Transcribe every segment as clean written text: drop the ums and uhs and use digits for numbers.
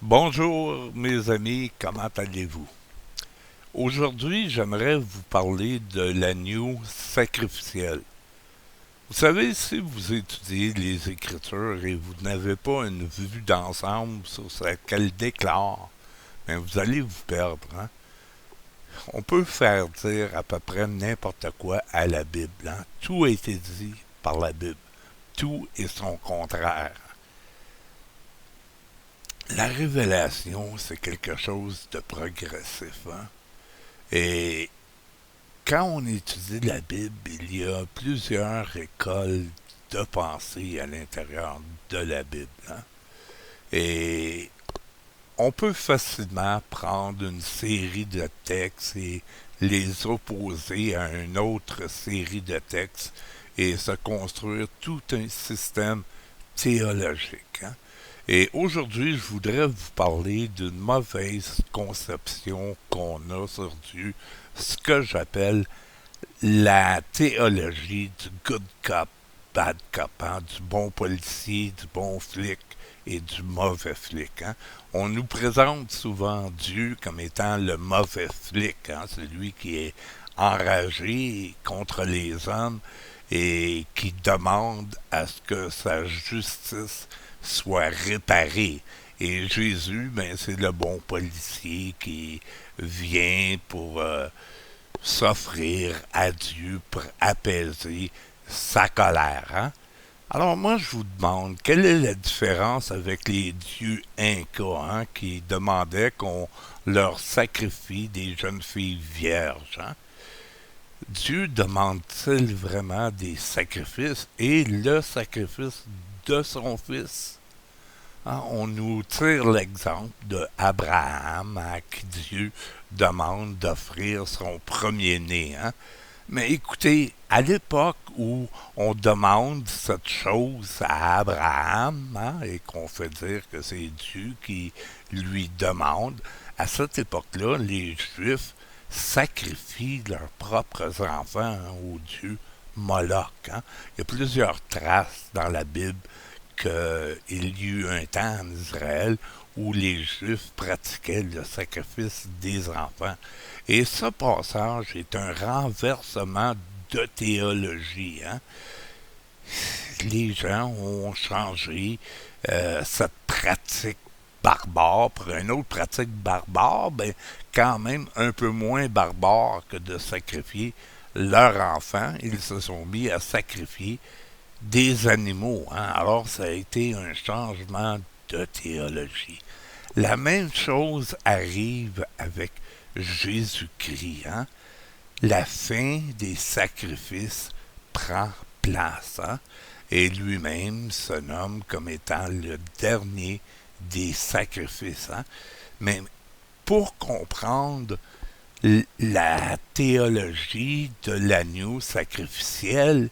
Bonjour mes amis, comment allez-vous? Aujourd'hui, j'aimerais vous parler de l'agneau sacrificiel. Vous savez, si vous étudiez les Écritures et vous n'avez pas une vue d'ensemble sur ce qu'elles déclarent, ben vous allez vous perdre. Hein? On peut faire dire à peu près n'importe quoi à la Bible. Hein? Tout a été dit par la Bible. Tout est son contraire. La révélation, c'est quelque chose de progressif. Hein? Et quand on étudie la Bible, il y a plusieurs écoles de pensée à l'intérieur de la Bible. Hein? Et on peut facilement prendre une série de textes et les opposer à une autre série de textes et se construire tout un système théologique. Hein? Et aujourd'hui, je voudrais vous parler d'une mauvaise conception qu'on a sur Dieu, ce que j'appelle la théologie du good cop, bad cop, hein, du bon policier, du bon flic et du mauvais flic. Hein. On nous présente souvent Dieu comme étant le mauvais flic, hein, celui qui est enragé contre les hommes et qui demande à ce que sa justice soit réparée. Et Jésus, ben, c'est le bon policier qui vient pour s'offrir à Dieu pour apaiser sa colère. Hein? Alors moi, je vous demande, quelle est la différence avec les dieux incas hein, qui demandaient qu'on leur sacrifie des jeunes filles vierges? Hein? Dieu demande-t-il vraiment des sacrifices et le sacrifice de son fils? Hein, on nous tire l'exemple de Abraham à qui Dieu demande d'offrir son premier-né. Hein? Mais écoutez, à l'époque où on demande cette chose à Abraham hein, et qu'on fait dire que c'est Dieu qui lui demande, à cette époque-là, les Juifs sacrifient leurs propres enfants hein, au dieu Moloch. Hein. Il y a plusieurs traces dans la Bible qu'il y eut un temps en Israël où les Juifs pratiquaient le sacrifice des enfants. Et ce passage est un renversement de théologie. Hein? Les gens ont changé cette pratique barbare pour une autre pratique barbare, ben, quand même un peu moins barbare que de sacrifier leur enfant. Ils se sont mis à sacrifier des animaux. Hein? Alors, ça a été un changement de théologie. La même chose arrive avec Jésus-Christ. Hein? La fin des sacrifices prend place. Hein? Et lui-même se nomme comme étant le dernier des sacrifices. Hein? Mais pour comprendre la théologie de l'agneau sacrificiel,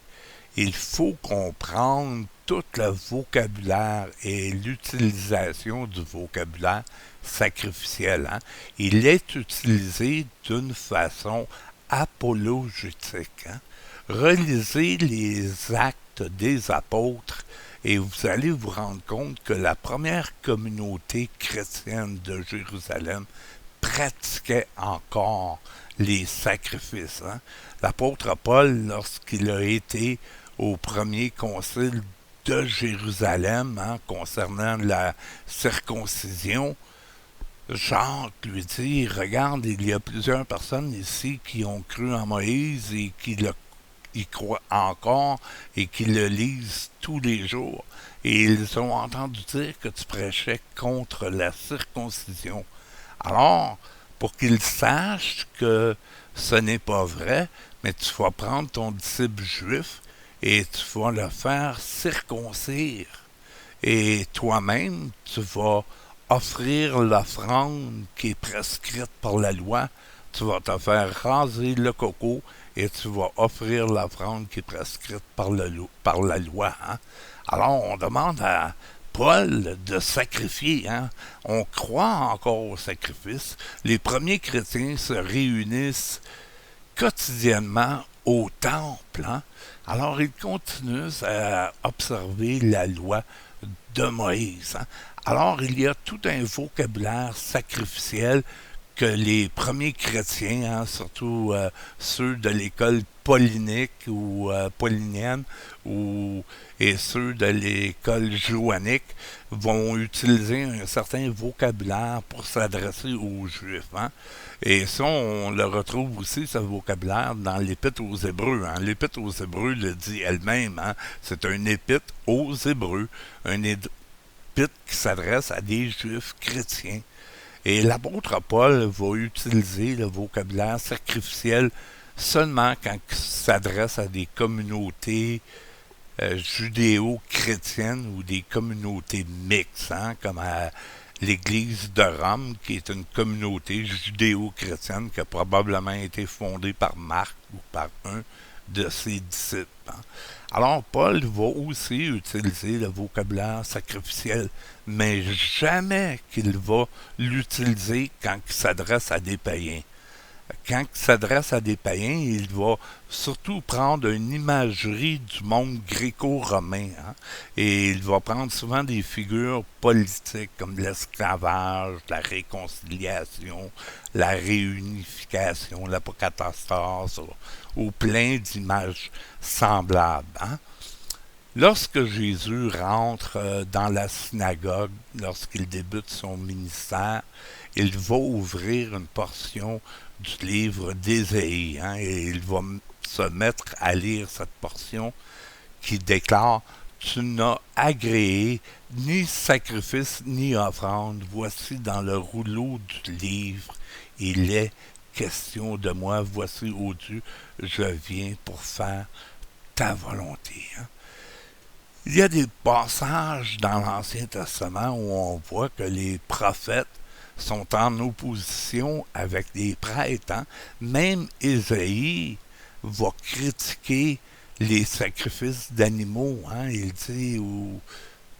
il faut comprendre tout le vocabulaire et l'utilisation du vocabulaire sacrificiel. Hein. Il est utilisé d'une façon apologétique. Hein. Relisez les actes des apôtres et vous allez vous rendre compte que la première communauté chrétienne de Jérusalem pratiquait encore les sacrifices. Hein. L'apôtre Paul, lorsqu'il a été au premier concile de Jérusalem hein, concernant la circoncision, Jacques lui dit, regarde, il y a plusieurs personnes ici qui ont cru en Moïse et qui y croient encore et qui le lisent tous les jours. Et ils ont entendu dire que tu prêchais contre la circoncision. Alors, pour qu'ils sachent que ce n'est pas vrai, mais tu vas prendre ton disciple juif et tu vas le faire circoncire. Et toi-même, tu vas offrir l'offrande qui est prescrite par la loi. Tu vas te faire raser le coco et tu vas offrir l'offrande qui est prescrite par la loi. Hein? Alors, on demande à Paul de sacrifier. Hein? On croit encore au sacrifice. Les premiers chrétiens se réunissent quotidiennement au temple. Hein? Alors, ils continuent à observer la loi de Moïse. Hein. Alors, il y a tout un vocabulaire sacrificiel que les premiers chrétiens, hein, surtout ceux de l'école paulinique ou paulinienne et ceux de l'école joannique, vont utiliser un certain vocabulaire pour s'adresser aux Juifs. Hein. Et ça, on le retrouve aussi, ce vocabulaire, dans l'Épître aux Hébreux. Hein. L'Épître aux Hébreux le dit elle-même. Hein. C'est un épître aux Hébreux, un épître qui s'adresse à des Juifs chrétiens. Et l'apôtre Paul va utiliser le vocabulaire sacrificiel seulement quand il s'adresse à des communautés judéo-chrétiennes ou des communautés mixtes, hein, comme à l'Église de Rome, qui est une communauté judéo-chrétienne qui a probablement été fondée par Marc ou par un de ses disciples. Hein. Alors, Paul va aussi utiliser le vocabulaire sacrificiel, mais jamais qu'il va l'utiliser quand il s'adresse à des païens. Quand il s'adresse à des païens, il va surtout prendre une imagerie du monde gréco-romain. Hein, et il va prendre souvent des figures politiques comme l'esclavage, la réconciliation, la réunification, l'apocatastase, ou plein d'images semblables. Hein. Lorsque Jésus rentre dans la synagogue, lorsqu'il débute son ministère, il va ouvrir une portion du livre d'Ésaïe, hein, et il va se mettre à lire cette portion qui déclare « Tu n'as agréé ni sacrifice ni offrande, voici dans le rouleau du livre, il est question de moi, voici, ô Dieu, je viens pour faire ta volonté. Hein. » Il y a des passages dans l'Ancien Testament où on voit que les prophètes sont en opposition avec les prêtres. Hein. Même Ésaïe va critiquer les sacrifices d'animaux. Hein. Il dit aux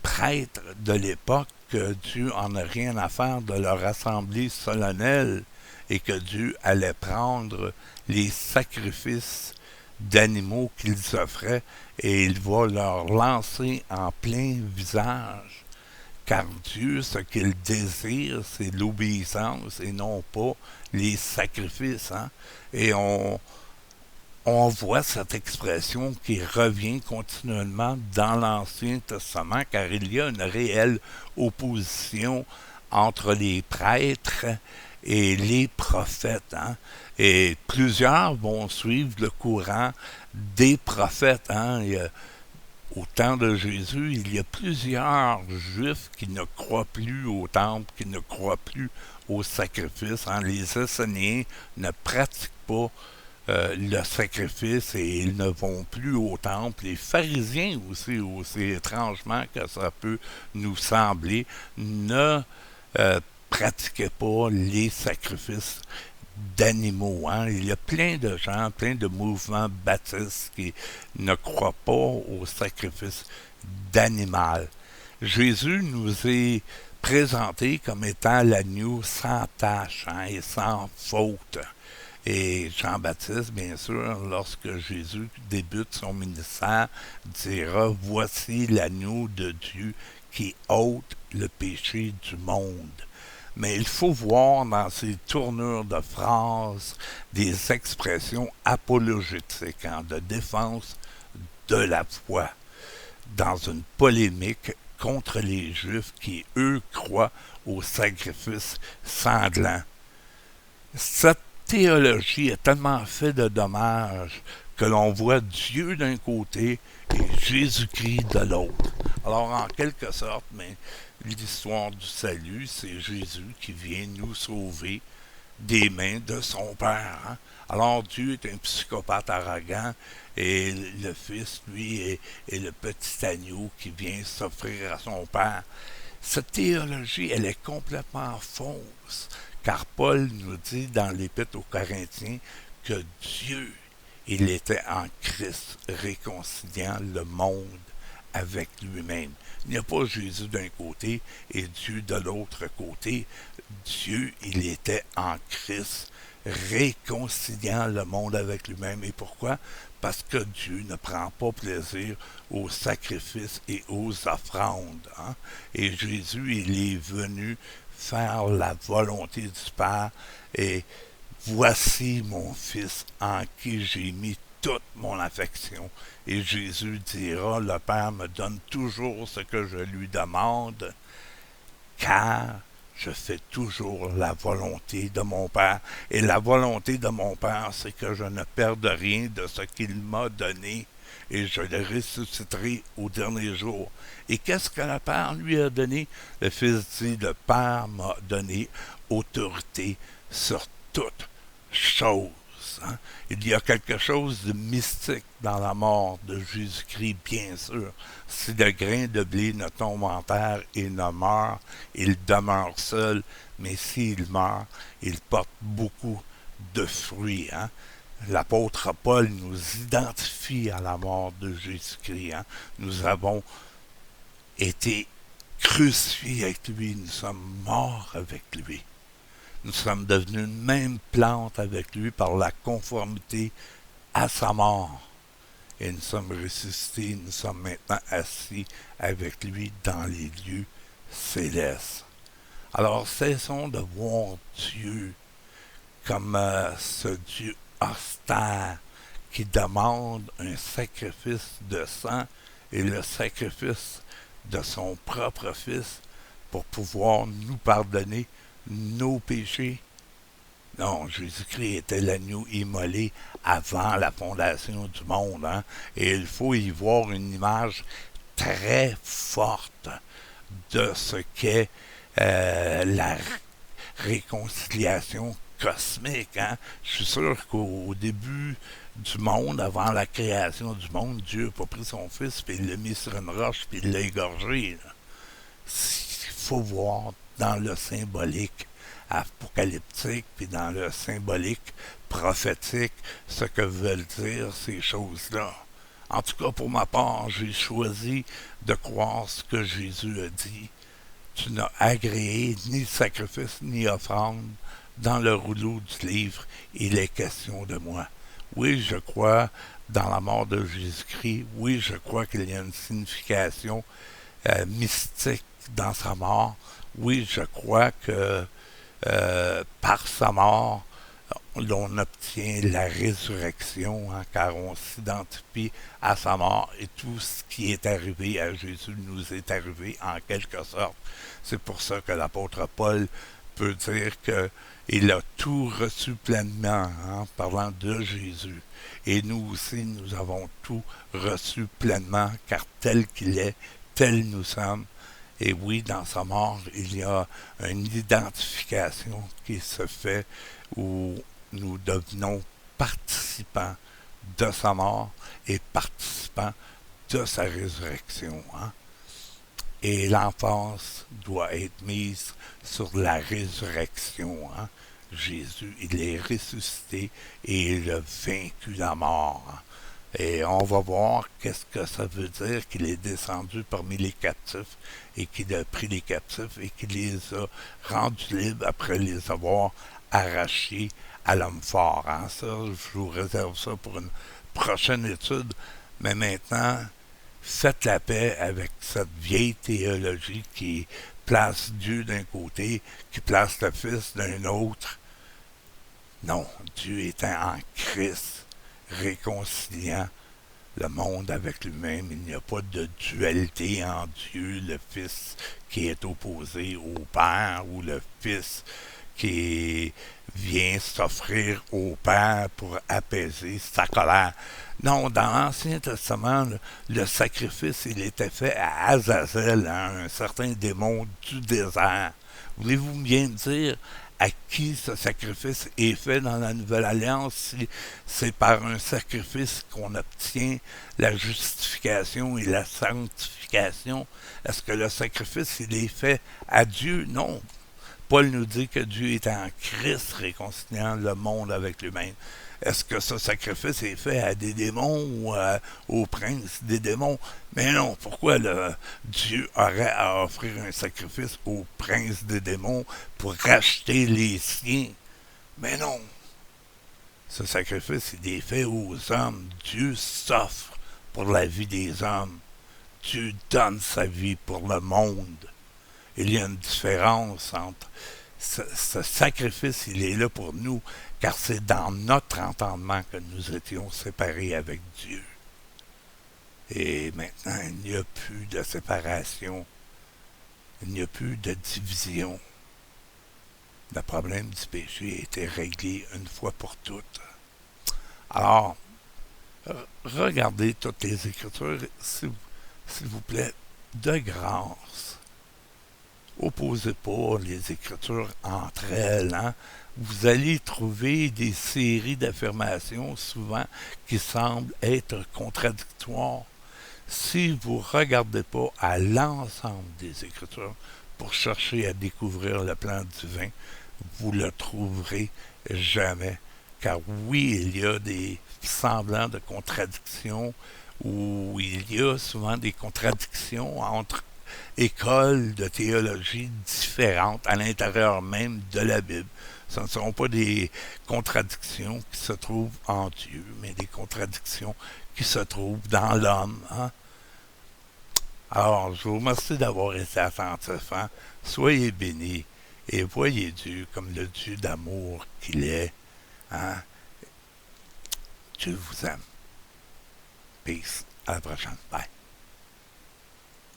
prêtres de l'époque que Dieu en a rien à faire de leur assemblée solennelle et que Dieu allait prendre les sacrifices d'animaux qu'ils offraient et il va leur lancer en plein visage. Car Dieu, ce qu'il désire, c'est l'obéissance et non pas les sacrifices. Hein? Et on voit cette expression qui revient continuellement dans l'Ancien Testament, car il y a une réelle opposition entre les prêtres et les prophètes. Hein? Et plusieurs vont suivre le courant des prophètes. Hein? Au temps de Jésus, il y a plusieurs Juifs qui ne croient plus au temple, qui ne croient plus au sacrifice. Hein. Les Esséniens ne pratiquent pas le sacrifice et ils ne vont plus au temple. Les pharisiens aussi étrangement que ça peut nous sembler, ne pratiquaient pas les sacrifices d'animaux. Hein. Il y a plein de gens, plein de mouvements baptistes qui ne croient pas au sacrifice d'animal. Jésus nous est présenté comme étant l'agneau sans tache, hein, et sans faute. Et Jean-Baptiste, bien sûr, lorsque Jésus débute son ministère, dira « Voici l'agneau de Dieu qui ôte le péché du monde ». Mais il faut voir dans ces tournures de phrases des expressions apologétiques, hein, de défense de la foi, dans une polémique contre les Juifs qui, eux, croient au sacrifice sanglant. Cette théologie est tellement faite de dommages que l'on voit Dieu d'un côté et Jésus-Christ de l'autre. Alors, en quelque sorte, mais l'histoire du salut, c'est Jésus qui vient nous sauver des mains de son Père. Hein? Alors, Dieu est un psychopathe arrogant et le Fils, lui, est le petit agneau qui vient s'offrir à son Père. Cette théologie, elle est complètement fausse, car Paul nous dit dans l'Épître aux Corinthiens que Dieu, il était en Christ, réconciliant le monde avec lui-même. Il n'y a pas Jésus d'un côté et Dieu de l'autre côté. Dieu, il était en Christ, réconciliant le monde avec lui-même. Et pourquoi? parce que Dieu ne prend pas plaisir aux sacrifices et aux offrandes. Hein? Et Jésus, il est venu faire la volonté du Père et voici mon Fils en qui j'ai mis toute mon affection. Et Jésus dira, le Père me donne toujours ce que je lui demande, car je fais toujours la volonté de mon Père. Et la volonté de mon Père, c'est que je ne perde rien de ce qu'il m'a donné et je le ressusciterai au dernier jour. Et qu'est-ce que le Père lui a donné? Le Fils dit, le Père m'a donné autorité sur toute chose. Hein? Il y a quelque chose de mystique dans la mort de Jésus-Christ, bien sûr. Si le grain de blé ne tombe en terre et ne meurt, il demeure seul, mais s'il meurt, il porte beaucoup de fruits. Hein? L'apôtre Paul nous identifie à la mort de Jésus-Christ. Hein? Nous avons été crucifiés avec lui, nous sommes morts avec lui. Nous sommes devenus une même plante avec lui par la conformité à sa mort. Et nous sommes ressuscités, nous sommes maintenant assis avec lui dans les lieux célestes. Alors cessons de voir Dieu comme ce Dieu austère qui demande un sacrifice de sang et le sacrifice de son propre Fils pour pouvoir nous pardonner nos péchés. Non, Jésus-Christ était l'agneau immolé avant la fondation du monde. Hein? Et il faut y voir une image très forte de ce qu'est la réconciliation cosmique. Hein? Je suis sûr qu'au début du monde, avant la création du monde, Dieu n'a pas pris son Fils, puis il l'a mis sur une roche, puis il l'a égorgé. Là. Il faut voir dans le symbolique apocalyptique, puis dans le symbolique prophétique, ce que veulent dire ces choses-là. En tout cas, pour ma part, j'ai choisi de croire ce que Jésus a dit. Tu n'as agréé ni sacrifice ni offrande. Dans le rouleau du livre, il est question de moi. Oui, je crois dans la mort de Jésus-Christ. Oui, je crois qu'il y a une signification mystique dans sa mort. Oui, je crois que par sa mort, l'on obtient la résurrection, hein, car on s'identifie à sa mort et tout ce qui est arrivé à Jésus nous est arrivé en quelque sorte. C'est pour ça que l'apôtre Paul peut dire qu'il a tout reçu pleinement, hein, parlant de Jésus. Et nous aussi, nous avons tout reçu pleinement, car tel qu'il est, tel nous sommes. Et oui, dans sa mort, il y a une identification qui se fait où nous devenons participants de sa mort et participants de sa résurrection. Hein? Et l'emphase doit être mise sur la résurrection. Hein? Jésus, il est ressuscité et il a vaincu la mort. Hein? Et on va voir qu'est-ce que ça veut dire qu'il est descendu parmi les captifs et qu'il a pris les captifs et qu'il les a rendus libres après les avoir arrachés à l'homme fort. Hein? Ça, je vous réserve ça pour une prochaine étude. Mais maintenant, faites la paix avec cette vieille théologie qui place Dieu d'un côté, qui place le Fils d'un autre. Non, Dieu est en Christ, réconciliant le monde avec lui-même. Il n'y a pas de dualité en Dieu, le Fils qui est opposé au Père ou le Fils qui vient s'offrir au Père pour apaiser sa colère. Non, dans l'Ancien Testament, le sacrifice, il était fait à Azazel, hein, un certain démon du désert. Voulez-vous bien me dire à qui ce sacrifice est fait dans la Nouvelle Alliance si c'est par un sacrifice qu'on obtient la justification et la sanctification? Est-ce que le sacrifice, il est fait à Dieu? Non. Paul nous dit que Dieu est en Christ réconciliant le monde avec lui-même. Est-ce que ce sacrifice est fait à des démons ou au prince des démons? Mais non, pourquoi Dieu aurait à offrir un sacrifice au prince des démons pour racheter les siens? Mais non, Ce sacrifice, il est fait aux hommes. Dieu s'offre pour la vie des hommes. Dieu donne sa vie pour le monde. Il y a une différence entre ce sacrifice, il est là pour nous, car c'est dans notre entendement que nous étions séparés avec Dieu. Et maintenant, il n'y a plus de séparation, il n'y a plus de division. Le problème du péché a été réglé une fois pour toutes. Alors, regardez toutes les Écritures, s'il vous plaît, de grâce. Opposez pas les Écritures entre elles. Hein? Vous allez trouver des séries d'affirmations souvent qui semblent être contradictoires. Si vous ne regardez pas à l'ensemble des Écritures pour chercher à découvrir le plan divin, vous le trouverez jamais. Car oui, il y a des semblants de contradictions où il y a souvent des contradictions entre écoles de théologie différentes à l'intérieur même de la Bible. Ce ne seront pas des contradictions qui se trouvent en Dieu, mais des contradictions qui se trouvent dans l'homme. Hein? Alors, je vous remercie d'avoir été attentif. Hein? Soyez bénis et voyez Dieu comme le Dieu d'amour qu'il est. Hein? Dieu vous aime. Peace. À la prochaine. Bye.